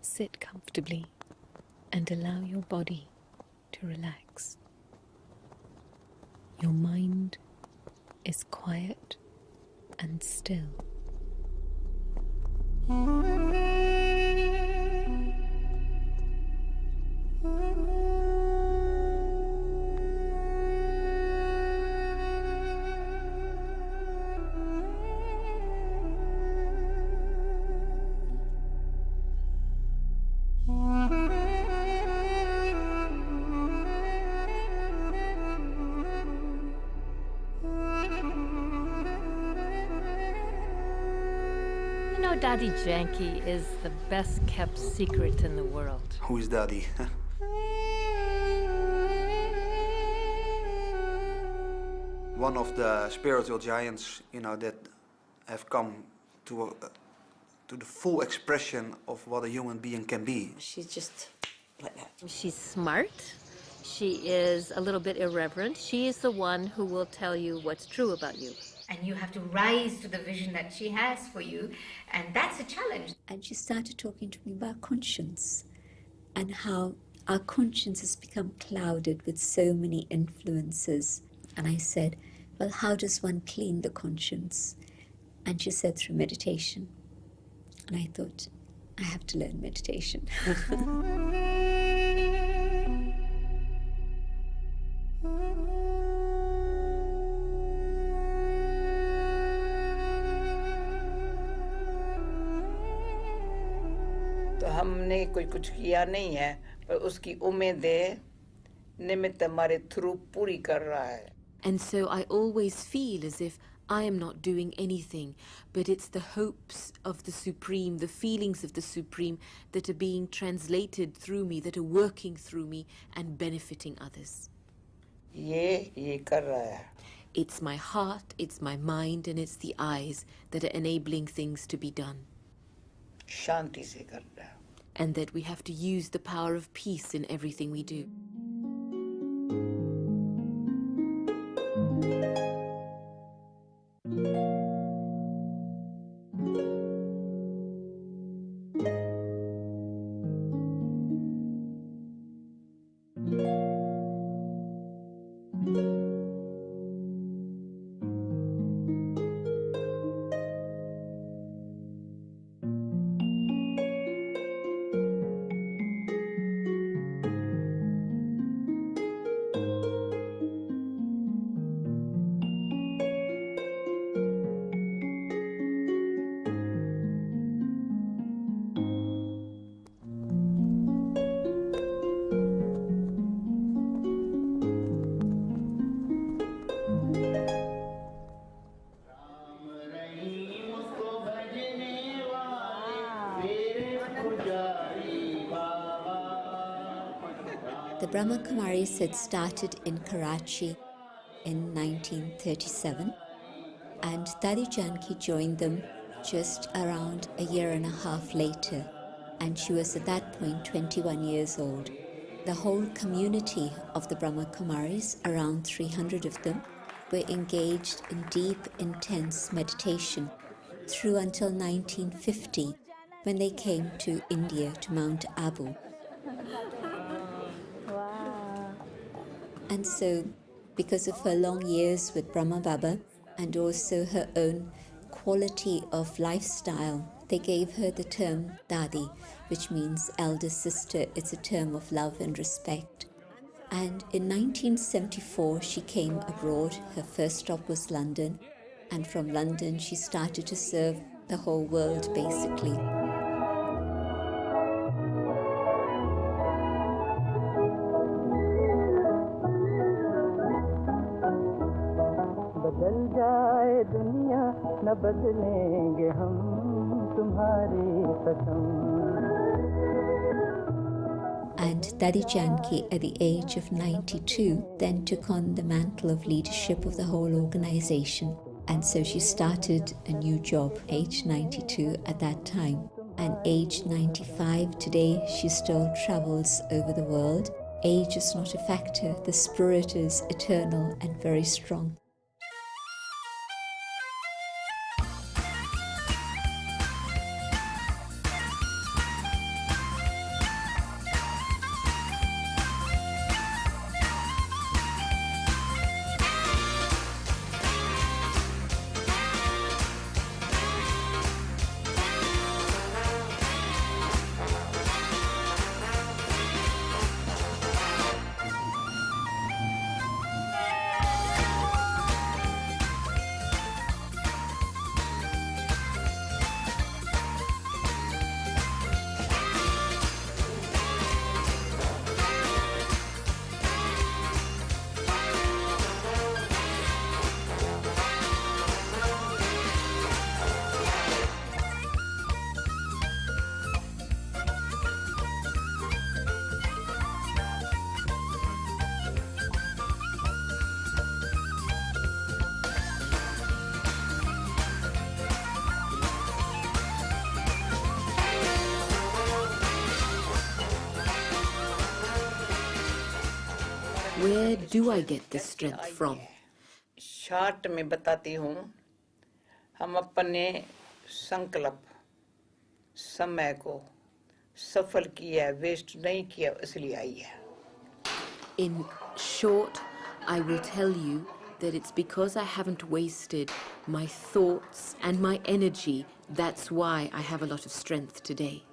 Sit comfortably and allow your body to relax. Your mind is quiet and still. You know, Daddy Janki is the best kept secret in the world. Who is Daddy? One of the spiritual giants, that have come to the full expression of what a human being can be. She's just like that. She's smart. She is a little bit irreverent. She is the one who will tell you what's true about you. And you have to rise to the vision that she has for you, and that's a challenge. And she started talking to me about conscience and how our conscience has become clouded with so many influences. And I said, well, how does one clean the conscience? And she said, through meditation. And I thought, I have to learn meditation. तो हमने कोई कुछ किया नहीं है, पर उसकी उम्मीदें निमित्त हमारे थ्रू पूरी कर रहा है. And so I always feel as if I am not doing anything, but it's the hopes of the Supreme, the feelings of the Supreme that are being translated through me, that are working through me and benefiting others. ये कर रहा है. It's my heart, it's my mind, and it's the eyes that are enabling things to be done. शांति से कर रहा है. And that we have to use the power of peace in everything we do. The Brahma Kumaris had started in Karachi in 1937, and Dadi Janki joined them just around a year and a half later, and she was at that point 21 years old. The whole community of the Brahma Kumaris, around 300 of them, were engaged in deep, intense meditation through until 1950, when they came to India, to Mount Abu. And so, because of her long years with Brahma Baba and also her own quality of lifestyle, they gave her the term Dadi, which means elder sister. It's a term of love and respect. And in 1974, she came abroad. Her first stop was London. And from London, she started to serve the whole world, basically. बदल जाए दुनिया न बदलेंगे हम तुम्हारी कसम. And Dadi Janki, at the age of 92, then took on the mantle of leadership of the whole organization. And so she started a new job, age 92 at that time. And age 95 today, she still travels over the world. Age is not a factor. The spirit is eternal and very strong. Where do I get this strength from? Short में बताती हूँ. हम अपने संकल्प समय को सफल किया, वेस्ट नहीं किया, इसलिए आई है. In short, I will tell you that it's because I haven't wasted my thoughts and my energy. That's why I have a lot of strength today.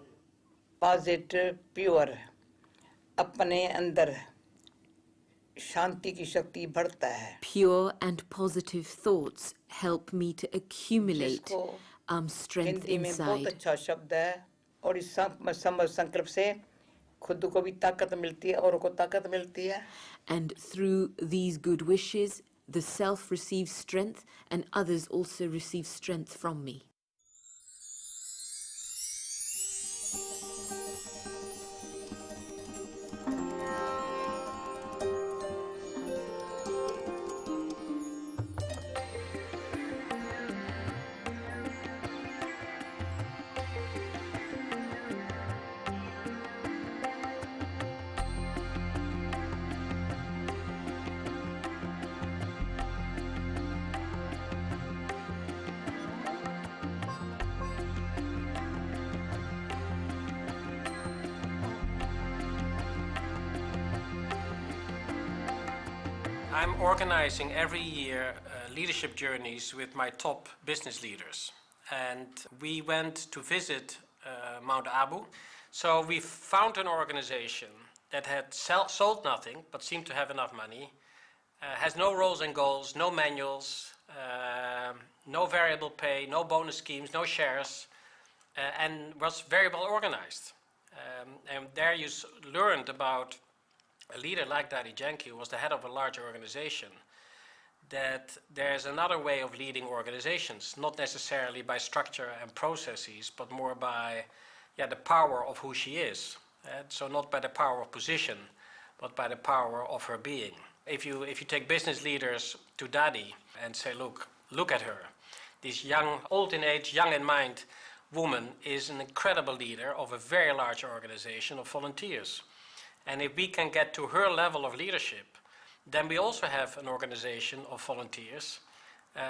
Positive pure अपने अंदर शांति की शक्ति बढ़ता है. Pure and positive thoughts help me to accumulate strength Hindi में बहुत inside. अच्छा शब्द है और इस संकल्प से खुद को भी ताकत मिलती है, औरों को ताकत मिलती है. And through these good wishes, the self receives strength and others also receive strength from me. I'm organizing every year leadership journeys with my top business leaders. And we went to visit Mount Abu. So we found an organization that had sold nothing, but seemed to have enough money, has no roles and goals, no manuals, no variable pay, no bonus schemes, no shares, and was very well organized. And there you learned about a leader like DADI JANKI, who was the head of a large organization, that there's another way of leading organizations, not necessarily by structure and processes, but more by the power of who she is. So not by the power of position, but by the power of her being. If you take business leaders to DADI and say, look at her, this young, old in age, young in mind woman is an incredible leader of a very large organization of volunteers. And if we can get to her level of leadership, then we also have an organization of volunteers,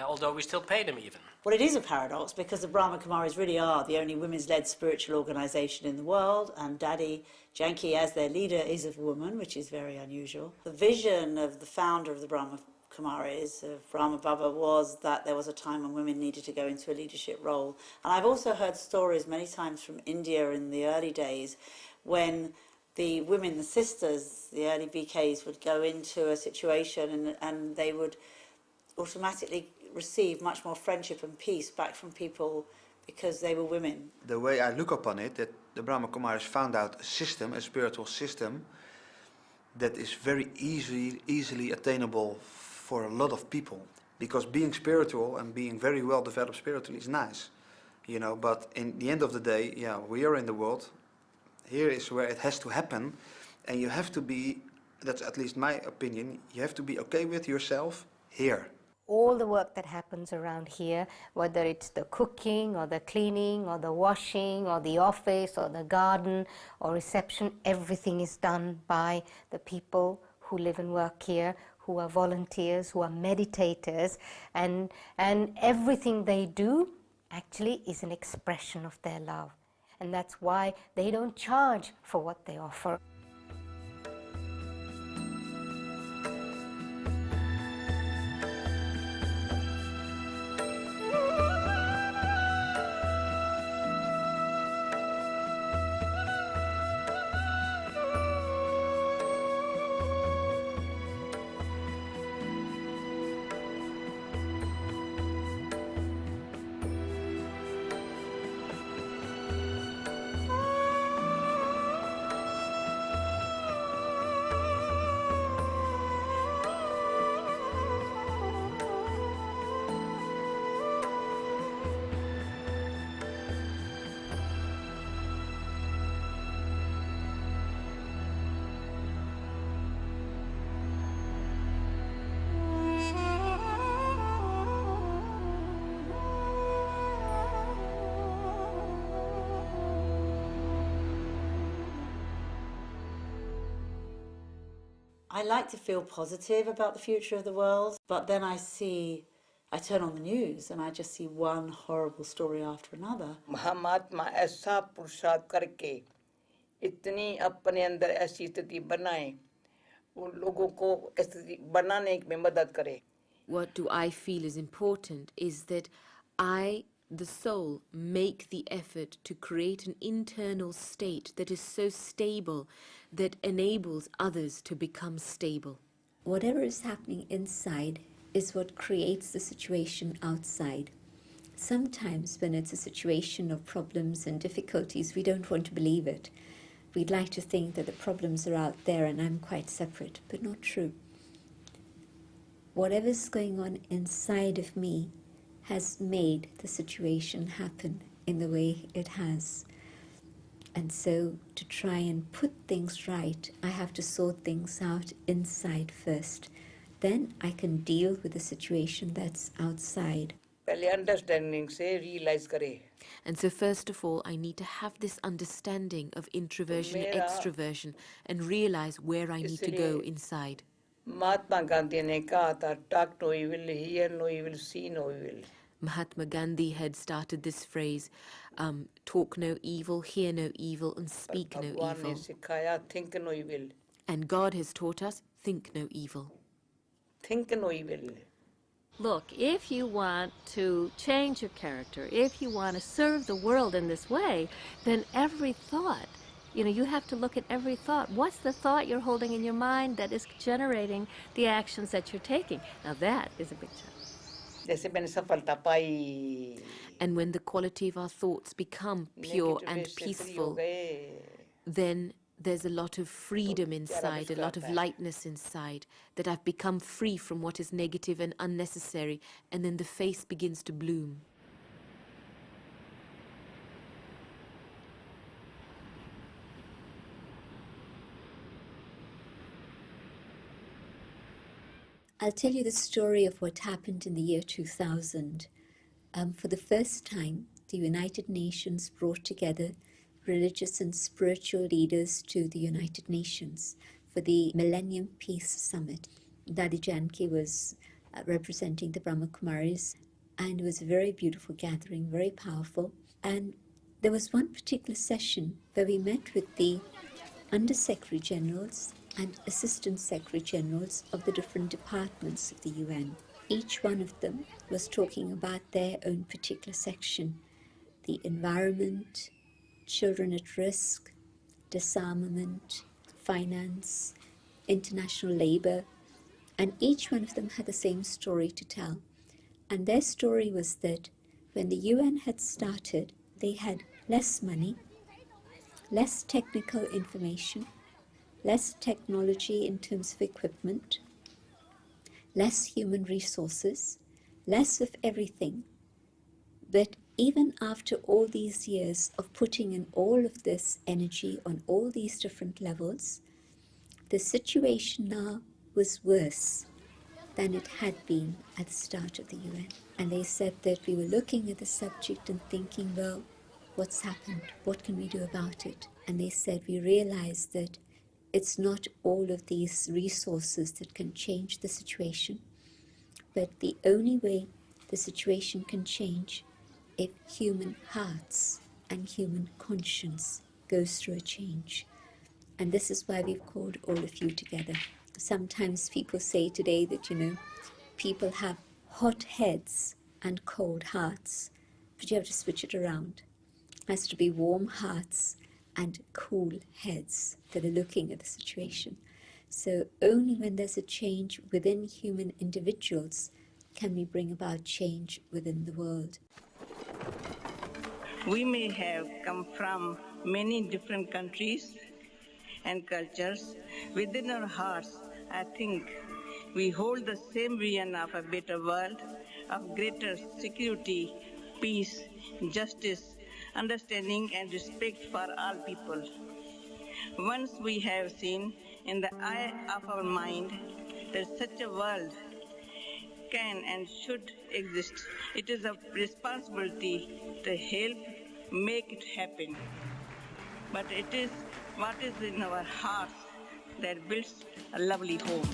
although we still pay them even. Well, it is a paradox because the Brahma Kumaris really are the only women's-led spiritual organisation in the world, and DADI JANKI as their leader is a woman, which is very unusual. The vision of the founder of the Brahma Kumaris, of Brahma Baba, was that there was a time when women needed to go into a leadership role. And I've also heard stories many times from India in the early days when the women, the sisters, the early BKs would go into a situation and they would automatically receive much more friendship and peace back from people because they were women. The way I look upon it, that the Brahma Kumaris found out a system, a spiritual system, that is very easily attainable for a lot of people. Because being spiritual and being very well developed spiritually is nice, you know, but in the end of the day, yeah, we are in the world. Here is where it has to happen, and you have to be, that's at least my opinion, you have to be okay with yourself here. All the work that happens around here, whether it's the cooking or the cleaning or the washing or the office or the garden or reception, everything is done by the people who live and work here, who are volunteers, who are meditators, and everything they do actually is an expression of their love. And that's why they don't charge for what they offer. I like to feel positive about the future of the world, but then I turn on the news and I just see one horrible story after another. महात्मा ऐसा पुरुषार्थ करके इतनी अपने अंदर ऐसी स्थिति बनाए वो लोगों को स्थिति बनाने में मदद करे. What do I feel is important is that I, the soul, make the effort to create an internal state that is so stable that enables others to become stable. Whatever is happening inside is what creates the situation outside. Sometimes when it's a situation of problems and difficulties, we don't want to believe it. We'd like to think that the problems are out there and I'm quite separate, but not true. Whatever's going on inside of me has made the situation happen in the way it has. And so to try and put things right, I have to sort things out inside first. Then I can deal with the situation that's outside. पहले understanding से realize करे. And so first of all, I need to have this understanding of introversion and extroversion and realize where I need to go inside. Mahatma Gandhi ने कहा था, talk no evil, hear no evil, see no evil. Mahatma Gandhi had started this phrase, talk no evil, hear no evil, and speak no भगवान ने evil. सिखाया, think no evil. And God has taught us, think no evil. Think no evil. Look, if you want to change your character, if you want to serve the world in this way, then every thought, you have to look at every thought. What's the thought you're holding in your mind that is generating the actions that you're taking? Now that is a big challenge. जैसे मैंने सफलता पाई. And when the quality of our thoughts become pure and peaceful, then there's a lot of freedom inside, a lot of lightness inside, that I've become free from what is negative and unnecessary, and then the face begins to bloom. I'll tell you the story of what happened in the year 2000. For the first time, the United Nations brought together religious and spiritual leaders to the United Nations for the Millennium Peace Summit. DADI JANKI was representing the Brahma Kumaris, and it was a very beautiful gathering, very powerful. And there was one particular session where we met with the Under-Secretary Generals and Assistant Secretary Generals of the different departments of the UN. Each one of them was talking about their own particular section: the environment, children at risk, disarmament, finance, international labor, and each one of them had the same story to tell. And their story was that when the UN had started, they had less money, less technical information, less technology in terms of equipment, less human resources, less of everything. But even after all these years of putting in all of this energy on all these different levels, the situation now was worse than it had been at the start of the UN. And they said that we were looking at the subject and thinking, well, what's happened? What can we do about it? And they said, we realized that it's not all of these resources that can change the situation, but the only way the situation can change if human hearts and human conscience goes through a change. And this is why we've called all of you together. Sometimes people say today that, people have hot heads and cold hearts, but you have to switch it around. It has to be warm hearts and cool heads that are looking at the situation. So only when there's a change within human individuals can we bring about change within the world. We may have come from many different countries and cultures. Within our hearts, I think we hold the same vision of a better world, of greater security, peace, justice, understanding and respect for all people. Once we have seen in the eye of our mind that such a world can and should exist, it is a responsibility to help make it happen. But it is what is in our hearts that builds a lovely home.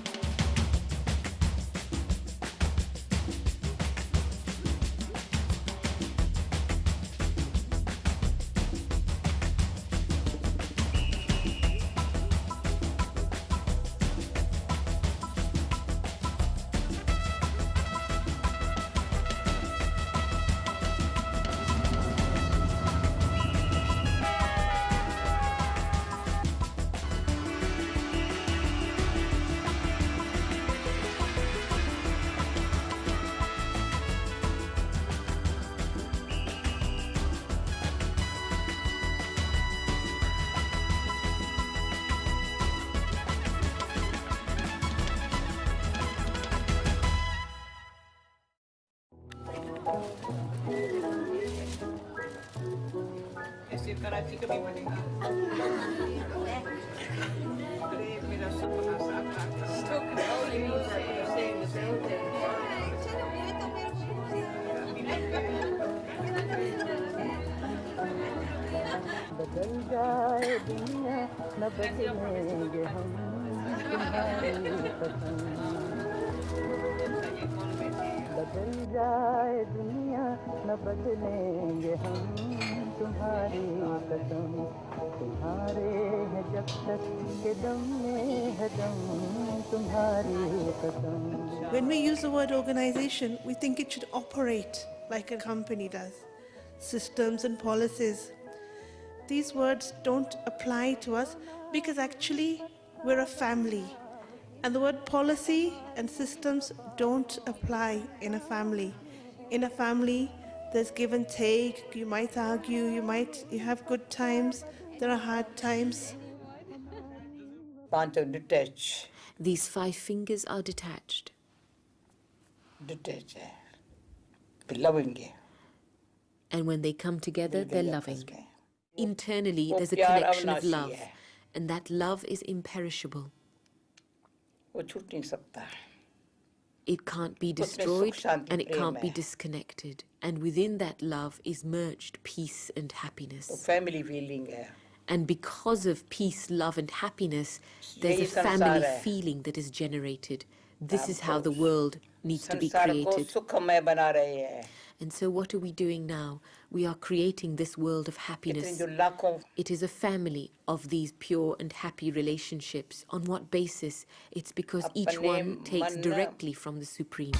ऐसे कराची कभी बनेगा अरे मेरा सपना बदल जाए दुनिया न बदलेंगे हम तुम्हारी कसम बदल जाए दुनिया न बदलेंगे हम तुम्हारी कसम तुम्हारे है जब तक के दम में है दम तुम्हारी कसम. When we use the word organization, we think it should operate like a company does. Systems and policies. These words don't apply to us because actually we're a family. And the word policy and systems don't apply in a family. In a family, there's give and take. You might argue, you have good times, there are hard times. Want to detach. These 5 fingers are detached. Detach. Loving. And when they come together, they're loving. Internally, there's a connection of love. And that love is imperishable. It can't be destroyed and it can't be disconnected. And within that love is merged peace and happiness. Family feeling. And because of peace, love and happiness, there's a family feeling that is generated. This is how the world needs to be created. And so what are we doing now? We are creating this world of happiness. It is a family of these pure and happy relationships. On what basis? It's because each one takes directly from the Supreme.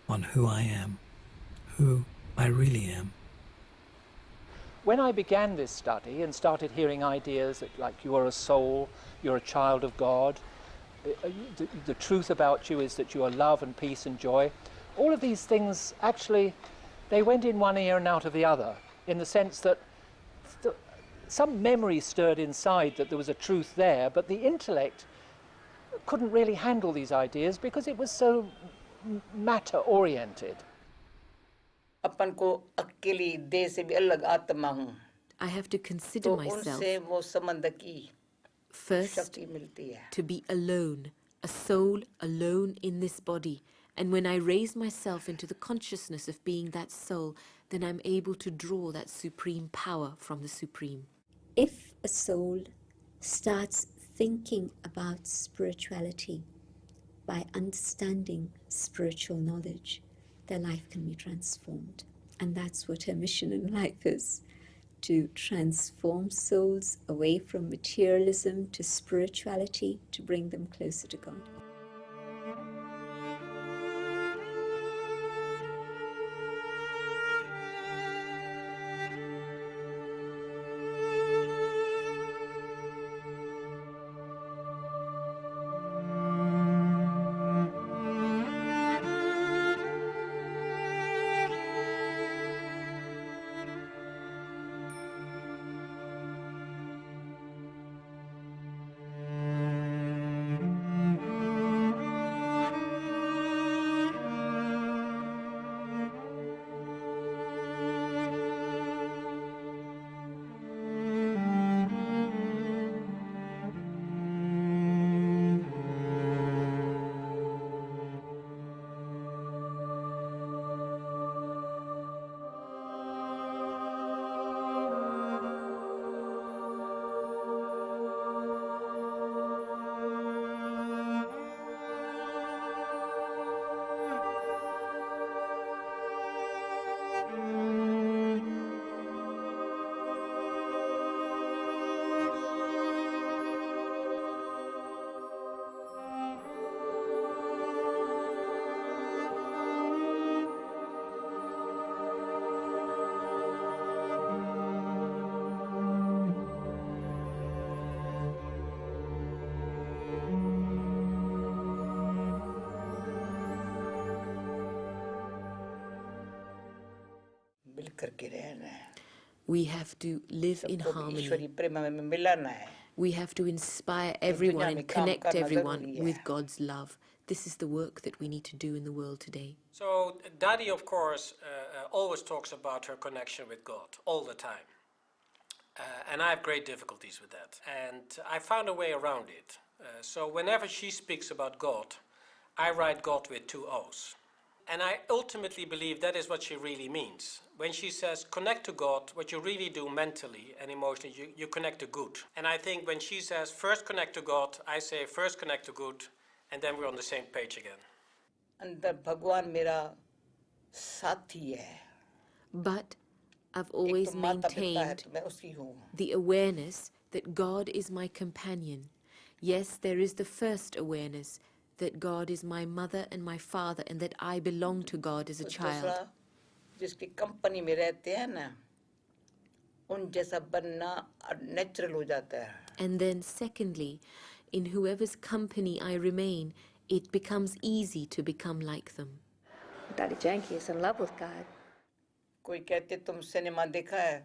On who I am, who I really am. When I began this study and started hearing ideas that, like, you are a soul, you're a child of God, the truth about you is that you are love and peace and joy, all of these things actually, they went in one ear and out of the other, in the sense that some memory stirred inside that there was a truth there, but the intellect couldn't really handle these ideas because it was so matter-oriented. अपन को अकेली देह से भी अलग आत्मा हूँ I have to consider तो myself उनसे वो संबंध की first शक्ति मिलती है to be alone, a soul alone in this body. And when I raise myself into the consciousness of being that soul, then I'm able to draw that supreme power from the Supreme. If a soul starts thinking about spirituality by understanding spiritual knowledge, their life can be transformed. And that's what her mission in life is, to transform souls away from materialism to spirituality, to bring them closer to God. We have to live in harmony. ईश्वरी प्रेम में मिलाना है We have to inspire everyone and connect everyone with God's love. This is the work that we need to do in the world today. So Dadi, of course, always talks about her connection with God all the time. And I have great difficulties with that. And I found a way around it. So whenever she speaks about God, I write God with 2 O's. And I ultimately believe that is what she really means. When she says connect to God, what you really do mentally and emotionally, you connect to good. And I think when she says first connect to God, I say first connect to good, and then we're on the same page again. अंदर भगवान मेरा साथी है But I've always maintained the awareness that God is my companion. Yes, there is the first awareness that God is my mother and my father and that I belong to God as a child. जिसकी company में रहते हैं ना उन जैसा बनना natural हो जाता है. And then secondly, in whoever's company I remain, it becomes easy to become like them. Dadi Janki is in love with God. कोई कहते तुम सिनेमा देखा है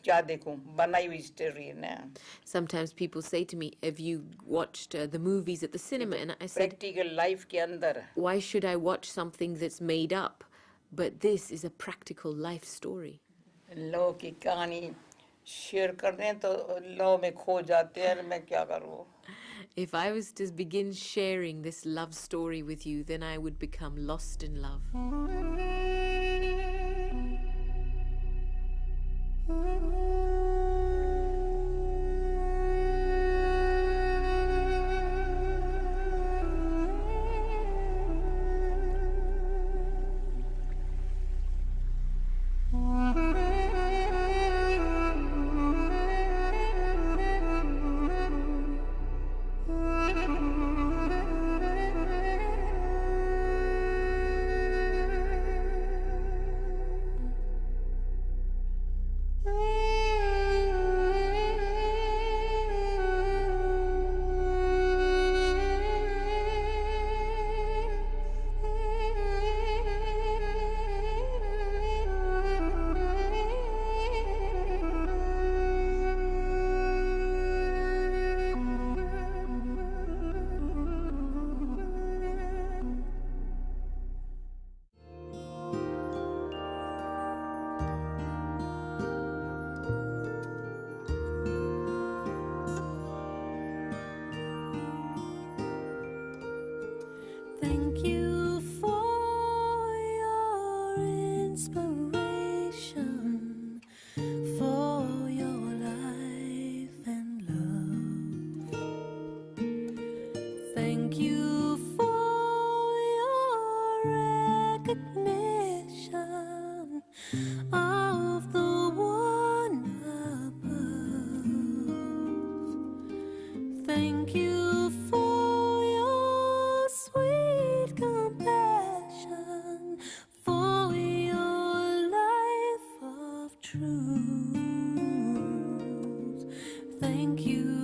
क्या देखूं बनाई हुई स्टोरी है ना. Sometimes people say to me, have you watched the movies at the cinema? And I said, practical life के अंदर. Why should I watch something that's made up? But this is a practical life story. लौ की कहानी share कर दें तो लौ में खो जाते हैं मैं क्या करूं. If I was to begin sharing this love story with you, then I would become lost in love. of the one above. Thank you for your sweet compassion, for your life of truth. Thank you